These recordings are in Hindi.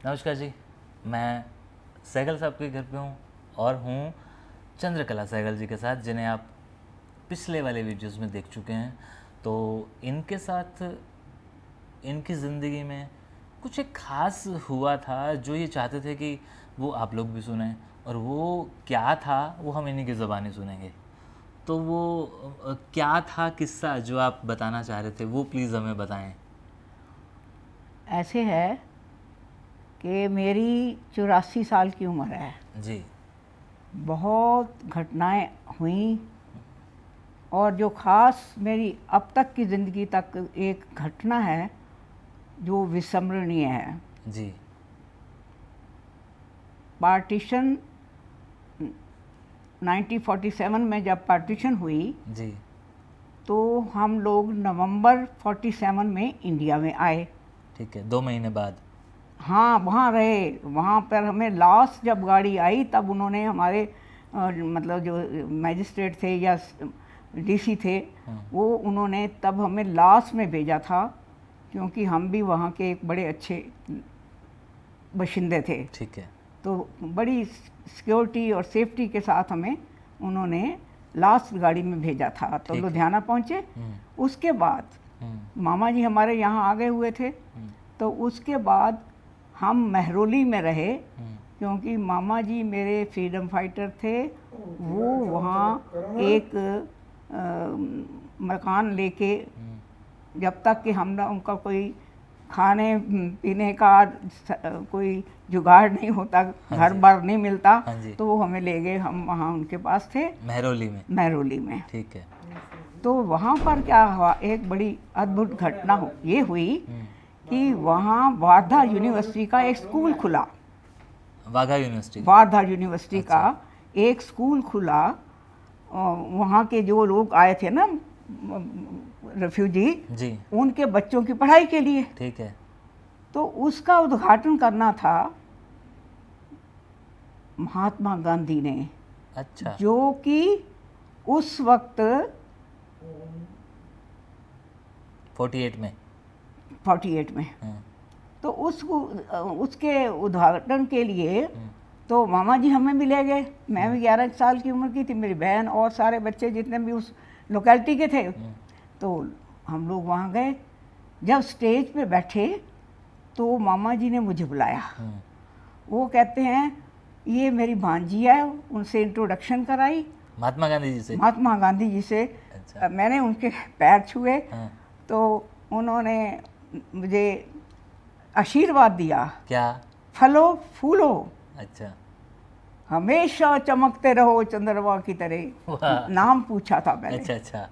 नमस्कार जी, मैं सहगल साहब के घर पे हूँ और हूँ चंद्रकला सहगल जी के साथ, जिन्हें आप पिछले वाले वीडियोस में देख चुके हैं। तो इनके साथ इनकी ज़िंदगी में कुछ एक ख़ास हुआ था जो ये चाहते थे कि वो आप लोग भी सुनें, और वो क्या था वो हम इन्हीं की ज़बानी सुनेंगे। तो वो क्या था किस्सा जो आप बताना चाह रहे थे, वो प्लीज़ हमें बताएं। ऐसे है कि मेरी 84 साल की उम्र है। जी। बहुत घटनाएं हुई और जो ख़ास मेरी अब तक की ज़िंदगी तक एक घटना है जो विस्मरणीय है। जी। पार्टीशन 1947 में जब पार्टीशन हुई जी। तो हम लोग नवंबर 47 में इंडिया में आए। ठीक है, 2 महीने बाद। हाँ, वहाँ रहे। वहाँ पर हमें लास्ट जब गाड़ी आई तब उन्होंने हमारे मतलब जो मैजिस्ट्रेट थे या डीसी थे, वो उन्होंने तब हमें लास्ट में भेजा था, क्योंकि हम भी वहाँ के एक बड़े अच्छे बाशिंदे थे। ठीक है। तो बड़ी सिक्योरिटी और सेफ्टी के साथ हमें उन्होंने लास्ट गाड़ी में भेजा था। तो लुधियाना पहुँचे। उसके बाद मामा जी हमारे यहाँ आ गए हुए थे। तो उसके बाद हम महरौली में रहे, क्योंकि मामा जी मेरे फ्रीडम फाइटर थे। वो वहाँ एक मकान लेके, जब तक कि हमने उनका कोई खाने पीने का कोई जुगाड़ नहीं होता, घर बार नहीं मिलता, तो वो हमें ले गए। हम वहाँ उनके पास थे, महरौली में। ठीक है। तो वहाँ पर क्या हुआ, एक बड़ी अद्भुत घटना ये हुई कि वहाँ वार्धा यूनिवर्सिटी का एक स्कूल खुला। वार्धा यूनिवर्सिटी का एक स्कूल खुला। वहाँ के जो लोग आए थे ना, रेफ्यूजी जी, उनके बच्चों की पढ़ाई के लिए। ठीक है। तो उसका उद्घाटन करना था महात्मा गांधी ने। अच्छा। जो कि उस वक्त 48 में। तो उसके उद्घाटन के लिए तो मामा जी हमें भी ले गए। मैं भी 11 साल की उम्र की थी, मेरी बहन और सारे बच्चे जितने भी उस लोकेलिटी के थे। तो हम लोग वहाँ गए। जब स्टेज पे बैठे तो मामा जी ने मुझे बुलाया। वो कहते हैं ये मेरी भांजी है, उनसे इंट्रोडक्शन कराई महात्मा गांधी जी से। अच्छा। मैंने उनके पैर छुए। तो उन्होंने मुझे आशीर्वाद दिया। क्या? फलो फूलो। अच्छा। हमेशा चमकते रहो चंद्रमा की तरह। नाम पूछा था मैंने। अच्छा।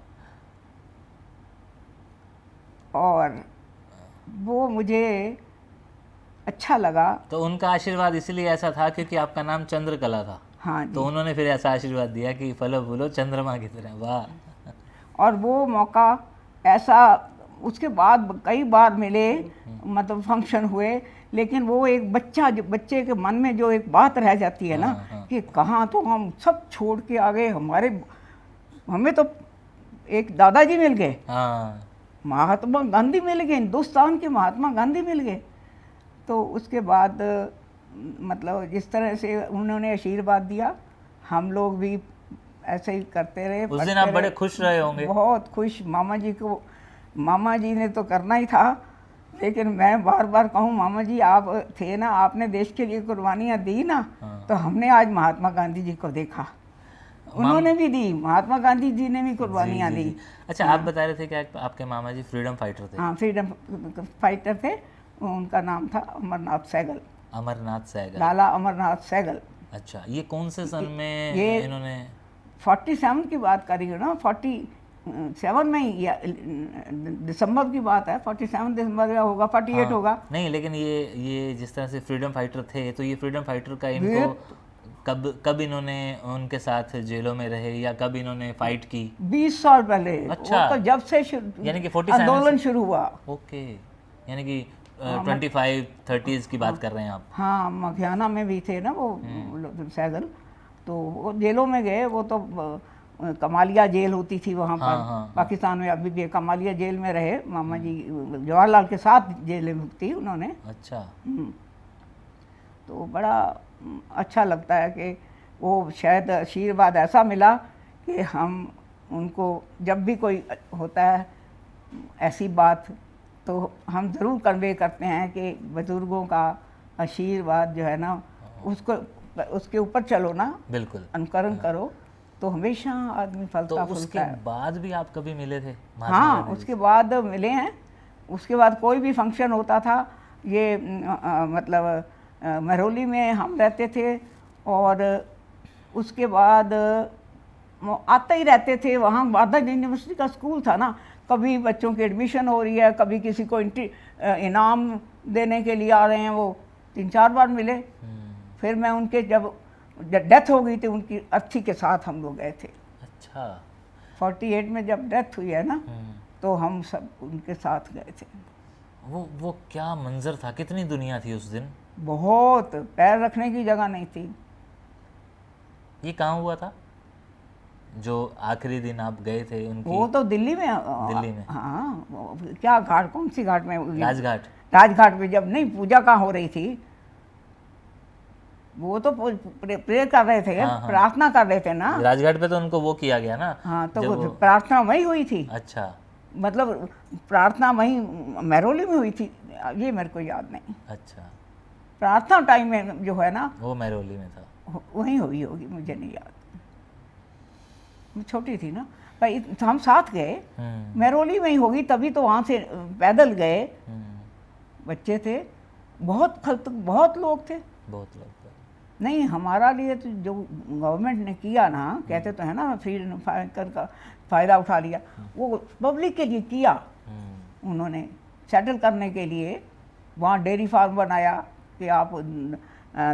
और वो मुझे अच्छा लगा। तो उनका आशीर्वाद इसलिए ऐसा था क्योंकि आपका नाम चंद्रकला था। हाँ जी। तो उन्होंने फिर ऐसा आशीर्वाद दिया कि फलो फूलो चंद्रमा की तरह। वाह। और वो मौका ऐसा उसके बाद कई बार मिले, मतलब फंक्शन हुए, लेकिन वो एक बच्चे के मन में जो एक बात रह जाती है ना, कि कहाँ तो हम सब छोड़ के आ गए, हमें तो एक दादाजी मिल गए, महात्मा गांधी मिल गए, हिंदुस्तान के महात्मा गांधी मिल गए। तो उसके बाद मतलब जिस तरह से उन्होंने आशीर्वाद दिया, हम लोग भी ऐसे ही करते रहे। उस दिन आप बड़े खुश रहे होंगे। बहुत खुश। मामा जी ने तो करना ही था, लेकिन मैं बार बार कहूँ, मामा जी आप थे ना, आपने देश के लिए कुर्बानियाँ दी ना। तो हमने आज महात्मा गांधी जी को देखा। उन्होंने भी दी, महात्मा गांधी जी ने भी कुर्बानियाँ दी। अच्छा। आप बता रहे थे कि आपके मामा जी फ्रीडम फाइटर थे। हाँ, फ्रीडम फाइटर थे। उनका नाम था अमरनाथ सहगल। लाला अमरनाथ सहगल। अच्छा। ये कौन से सन में इन्होंने? 47 की बात करी हो ना, 47 में ही, दिसंबर की बात है। 47 दिसंबर का होगा, 48 होगा। नहीं, लेकिन ये जिस तरह से फ्रीडम फाइटर थे, तो ये फ्रीडम फाइटर का इनको कब इन्होंने उनके साथ जेलों में रहे, या कब इन्होंने फाइट की? 20 साल पहले। अच्छा। वो तो जब से यानी कि आंदोलन शुरू हुआ। ओके। यानी कि 25-30s की बात कर रहे हैं आप। हाँ, मखियाना में भी थे ना वो सहगल। तो वो जेलों में गए। वो तो कमालिया जेल होती थी वहाँ पर। पाकिस्तान में अभी भी कमालिया जेल में रहे मामा जी। जवाहरलाल के साथ जेल में थी उन्होंने। अच्छा। तो बड़ा अच्छा लगता है कि वो शायद आशीर्वाद ऐसा मिला कि हम उनको जब भी कोई होता है ऐसी बात तो हम ज़रूर कन्वे करते हैं कि बुज़ुर्गों का आशीर्वाद जो है ना उसको उसके ऊपर चलो ना, बिल्कुल अनुकरण करो तो हमेशा आदमी तो फलता उसके फूलता है। बाद भी आप कभी मिले थे महात्मा हाँ, गांधी जी उसके बाद मिले हैं। उसके बाद कोई भी फंक्शन होता था, ये मतलब महरौली में हम रहते थे और उसके बाद वो आते ही रहते थे। वहाँ वादा यूनिवर्सिटी का स्कूल था ना, कभी बच्चों की एडमिशन हो रही है, कभी किसी को इनाम देने के लिए आ रहे हैं, वो 3-4 बार मिले। फिर मैं उनके जब डेथ हो गई थी उनकी अर्थी के साथ हम लोग गए थे। अच्छा 48 में जब डेथ हुई है ना, तो हम सब उनके साथ गए थे। वो क्या मंजर था, कितनी दुनिया थी उस दिन। बहुत, पैर रखने की जगह नहीं थी। ये कहाँ हुआ था जो आखिरी दिन आप गए थे उनकी। वो तो दिल्ली में। दिल्ली में। हाँ, क्या घाट, कौन सी घाट में हुई? राजघाट। राजघाट पे जब नहीं पूजा कहाँ हो रही थी, वो तो प्रेयर कर रहे थे। हाँ, हाँ। प्रार्थना कर रहे थे ना। राजघाट पे तो उनको वो किया गया ना। हाँ, तो जब वो प्रार्थना वहीं हुई थी। अच्छा मतलब प्रार्थना वहीं महरौली में हुई थी, ये मेरे को याद नहीं। अच्छा प्रार्थना टाइम में जो है ना, वो महरौली में था। वहीं हुई होगी, मुझे नहीं याद। मैं छोटी थी ना भाई, तो हम साथ गए। महरौली में ही होगी, तभी तो वहाँ से पैदल गए। बच्चे थे, बहुत लोग थे। बहुत लोग थे। नहीं, हमारा लिए तो जो गवर्नमेंट ने किया ना, कहते तो है ना फ्रीडम फाइटर का फ़ायदा उठा लिया, वो पब्लिक के लिए किया। उन्होंने सेटल करने के लिए वहाँ डेयरी फार्म बनाया कि आप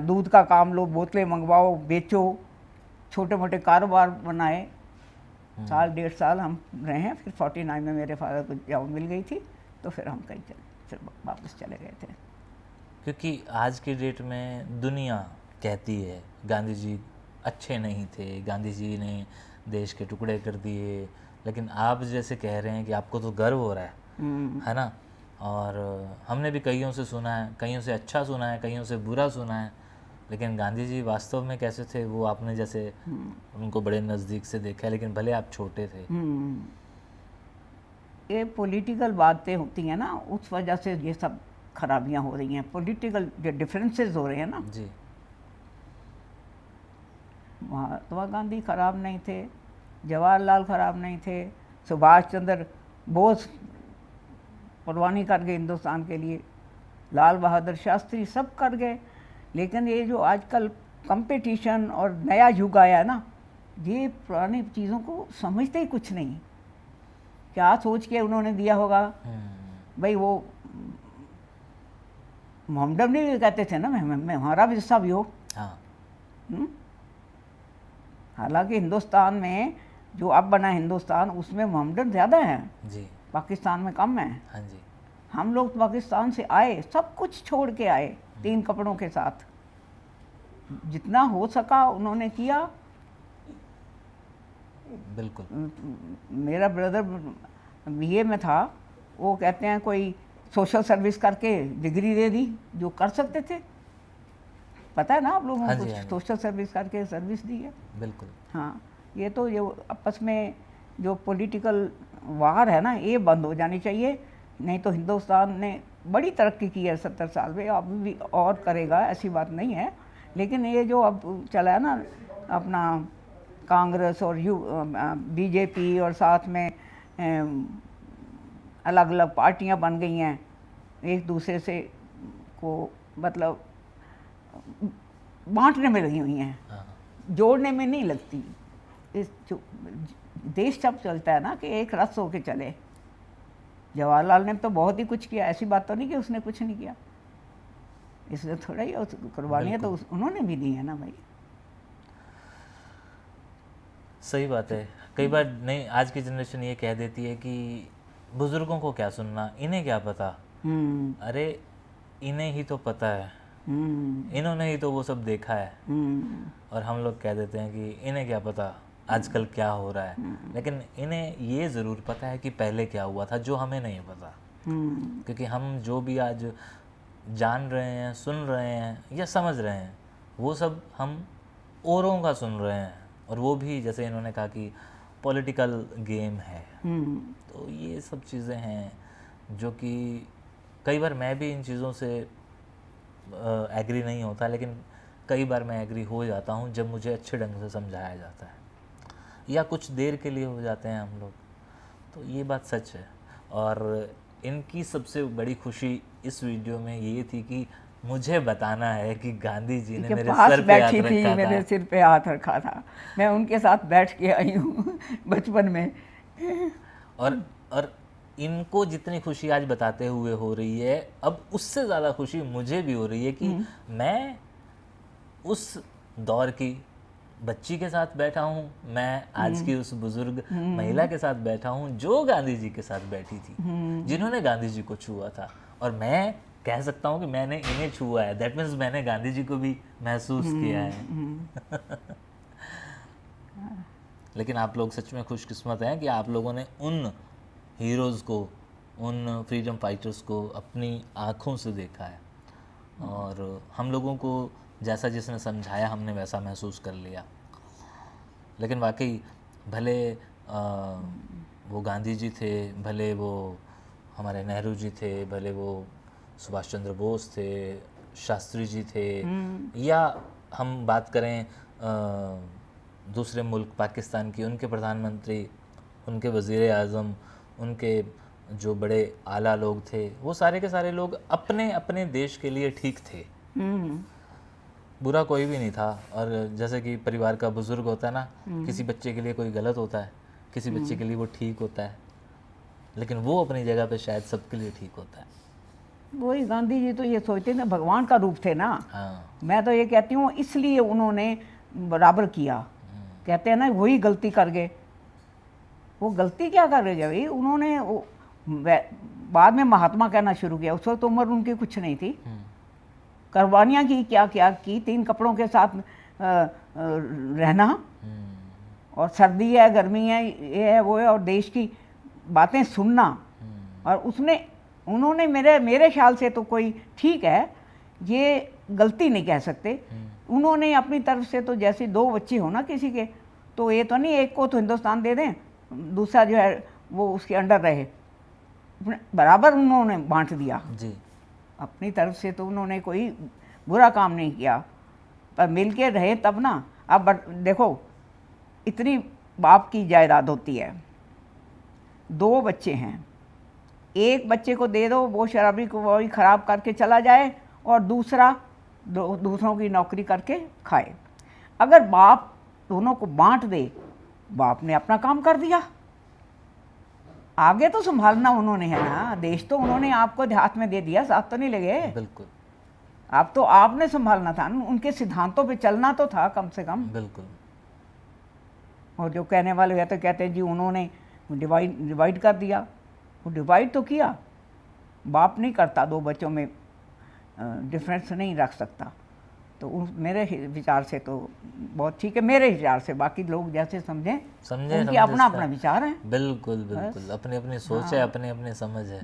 दूध का काम लो, बोतलें मंगवाओ, बेचो, छोटे मोटे कारोबार बनाए। साल 1.5 साल हम रहे हैं। फिर 49 में मेरे फादर को जॉब मिल गई थी, तो फिर हम कहीं फिर वापस चले गए थे। क्योंकि आज की डेट में दुनिया कहती है गांधी जी अच्छे नहीं थे, गांधी जी ने देश के टुकड़े कर दिए, लेकिन आप जैसे कह रहे हैं कि आपको तो गर्व हो रहा है ना। और हमने भी कईयों से सुना है, कईयों से अच्छा सुना है, कईयों से बुरा सुना है, लेकिन गांधी जी वास्तव में कैसे थे वो आपने जैसे उनको बड़े नज़दीक से देखा है, लेकिन भले आप छोटे थे। ये पॉलिटिकल बातें होती हैं ना, उस वजह से ये सब खराबियां हो रही हैं। पॉलिटिकल जो डिफरेंसेस हो रहे हैं ना जी। महात्मा गांधी खराब नहीं थे, जवाहरलाल खराब नहीं थे, सुभाष चंद्र बोस कुर्बानी कर गए हिंदुस्तान के लिए, लाल बहादुर शास्त्री सब कर गए। लेकिन ये जो आजकल कंपटीशन और नया युग आया है ना, ये पुरानी चीज़ों को समझते ही कुछ नहीं। क्या सोच के उन्होंने दिया होगा भाई। वो मोहम्मद भी कहते थे ना, मैं हमारा भी हिस्सा भी हो। हाँ। हालांकि हिंदुस्तान में जो अब बना हिंदुस्तान, उसमें मोहम्मदन ज़्यादा हैं जी। पाकिस्तान में कम है। हाँ जी। हम लोग पाकिस्तान से आए, सब कुछ छोड़ के आए 3 कपड़ों के साथ। जितना हो सका उन्होंने किया। बिल्कुल। मेरा ब्रदर बीए में था, वो कहते हैं कोई सोशल सर्विस करके डिग्री दे दी, जो कर सकते थे। पता है ना आप लोगों हाँ को, जी, हाँ जी। सोशल सर्विस करके सर्विस दी है। बिल्कुल। हाँ, ये तो ये आपस में जो पॉलिटिकल वार है ना, ये बंद हो जानी चाहिए। नहीं तो हिंदुस्तान ने बड़ी तरक्की की है 70 साल में, अभी भी और करेगा, ऐसी बात नहीं है। लेकिन ये जो अब चला है ना अपना कांग्रेस और बीजेपी, और साथ में अलग अलग पार्टियां बन गई हैं, एक दूसरे से को मतलब बांटने में लगी हुई हैं, जोड़ने में नहीं लगती। इस जो देश जब चलता है ना कि एक रस होके चले। जवाहरलाल ने तो बहुत ही कुछ किया, ऐसी बात तो नहीं कि उसने कुछ नहीं किया। इसलिए थोड़ा ही कुर्बानियाँ तो उन्होंने भी दी है ना भाई। सही बात है। कई बार नहीं, आज की जनरेशन ये कह देती है कि बुजुर्गों को क्या सुनना, इन्हें क्या पता। अरे इन्हें ही तो पता है, इन्होंने ही तो वो सब देखा है। और हम लोग कह देते हैं कि इन्हें क्या पता आजकल क्या हो रहा है। लेकिन इन्हें ये ज़रूर पता है कि पहले क्या हुआ था, जो हमें नहीं पता। क्योंकि हम जो भी आज जान रहे हैं, सुन रहे हैं या समझ रहे हैं, वो सब हम औरों का सुन रहे हैं, और वो भी जैसे इन्होंने कहा कि पॉलिटिकल गेम है। तो ये सब चीज़ें हैं जो कि कई बार मैं भी इन चीज़ों से एग्री नहीं होता, लेकिन कई बार मैं एग्री हो जाता हूँ जब मुझे अच्छे ढंग से समझाया जाता है, या कुछ देर के लिए हो जाते हैं हम लोग। तो ये बात सच है। और इनकी सबसे बड़ी खुशी इस वीडियो में ये थी कि मुझे बताना है कि गांधी जी ने के मेरे पास सर पे बैठी हाथ थी, रखा मेरे था। सिर पे हाथ रखा था, मैं उनके साथ बैठ के आई हूँ बचपन में। और इनको जितनी खुशी आज बताते हुए हो रही है, अब उससे ज़्यादा खुशी मुझे भी हो रही है कि मैं उस दौर की बच्ची के साथ बैठा हूँ, मैं आज की उस बुजुर्ग महिला के साथ बैठा हूँ जो गांधी जी के साथ बैठी थी, जिन्होंने गांधी जी को छुआ था, और मैं कह सकता हूँ कि मैंने इन्हें छुआ है। दैट मीन्स मैंने गांधी जी को भी महसूस किया है। लेकिन आप लोग सच में खुशकिस्मत हैं कि आप लोगों ने उन हीरोज़ को, उन फ्रीडम फाइटर्स को अपनी आँखों से देखा है, और हम लोगों को जैसा जिसने समझाया हमने वैसा महसूस कर लिया। लेकिन वाकई भले वो गांधी जी थे, भले वो हमारे नेहरू जी थे, भले वो सुभाष चंद्र बोस थे, शास्त्री जी थे, या हम बात करें दूसरे मुल्क पाकिस्तान की, उनके प्रधानमंत्री, उनके वज़ीर आज़म, उनके जो बड़े आला लोग थे, वो सारे के सारे लोग अपने अपने देश के लिए ठीक थे। बुरा कोई भी नहीं था। और जैसे कि परिवार का बुजुर्ग होता है ना, किसी बच्चे के लिए कोई गलत होता है, किसी बच्चे के लिए वो ठीक होता है, लेकिन वो अपनी जगह पे शायद सबके लिए ठीक होता है। वही गांधी जी तो ये सोचते थे भगवान का रूप थे ना। हाँ, मैं तो ये कहती हूँ इसलिए उन्होंने बराबर किया। कहते हैं ना वही गलती कर गए, वो गलती क्या कर रहे भाई, उन्होंने बाद में महात्मा कहना शुरू किया। उस वक्त उम्र उनकी कुछ नहीं थी, कुर्बानियाँ की, क्या क्या की, 3 कपड़ों के साथ रहना, और सर्दी है, गर्मी है, ये है वो है, और देश की बातें सुनना। और उन्होंने मेरे ख्याल से तो कोई ठीक है, ये गलती नहीं कह सकते। उन्होंने अपनी तरफ से तो जैसे 2 बच्चे हो ना किसी के, तो ये तो नहीं एक को तो हिंदुस्तान दे दें, दूसरा जो है वो उसके अंडर रहे, बराबर उन्होंने बांट दिया जी। अपनी तरफ से। तो उन्होंने कोई बुरा काम नहीं किया, पर मिल के रहे तब ना। अब देखो इतनी बाप की जायदाद होती है, 2 बच्चे हैं, एक बच्चे को दे दो, वो शराबी को वही ख़राब करके चला जाए, और दूसरों की नौकरी करके खाए। अगर बाप दोनों को बांट दे, बाप ने अपना काम कर दिया, आगे तो संभालना उन्होंने है ना, देश तो उन्होंने आपको हाथ में दे दिया, साथ तो नहीं लगे। बिल्कुल। आप तो आपने संभालना था, उनके सिद्धांतों पे चलना तो था कम से कम। बिल्कुल। और जो कहने वाले हैं तो कहते हैं जी उन्होंने डिवाइड कर दिया। वो डिवाइड तो किया, बाप नहीं करता, 2 बच्चों में डिफरेंस नहीं रख सकता। तो मेरे विचार से तो बहुत ठीक है, मेरे विचार से। बाकी लोग जैसे समझें उनकी अपना अपना विचार है। बिल्कुल बिल्कुल, अपनी अपनी सोच है, अपनी अपनी समझ है।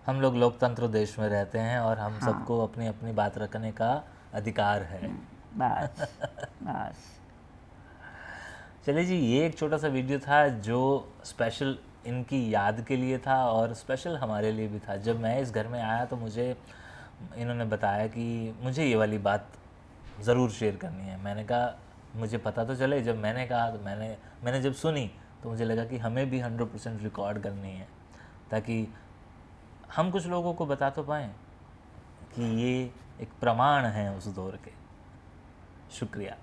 हम लोग लोकतंत्र देश में रहते हैं, और हम सबको अपनी अपनी बात रखने का अधिकार है। बस बस। चलिए जी, ये एक छोटा सा वीडियो था जो स्पेशल इनकी याद के लिए था, और स्पेशल हमारे लिए भी था। जब मैं इस घर में आया तो मुझे इन्होंने बताया कि मुझे ये वाली बात ज़रूर शेयर करनी है। मैंने कहा मुझे पता तो चले। जब मैंने कहा तो मैंने जब सुनी तो मुझे लगा कि हमें भी 100% रिकॉर्ड करनी है, ताकि हम कुछ लोगों को बता तो पाएँ कि ये एक प्रमाण है उस दौर के। शुक्रिया।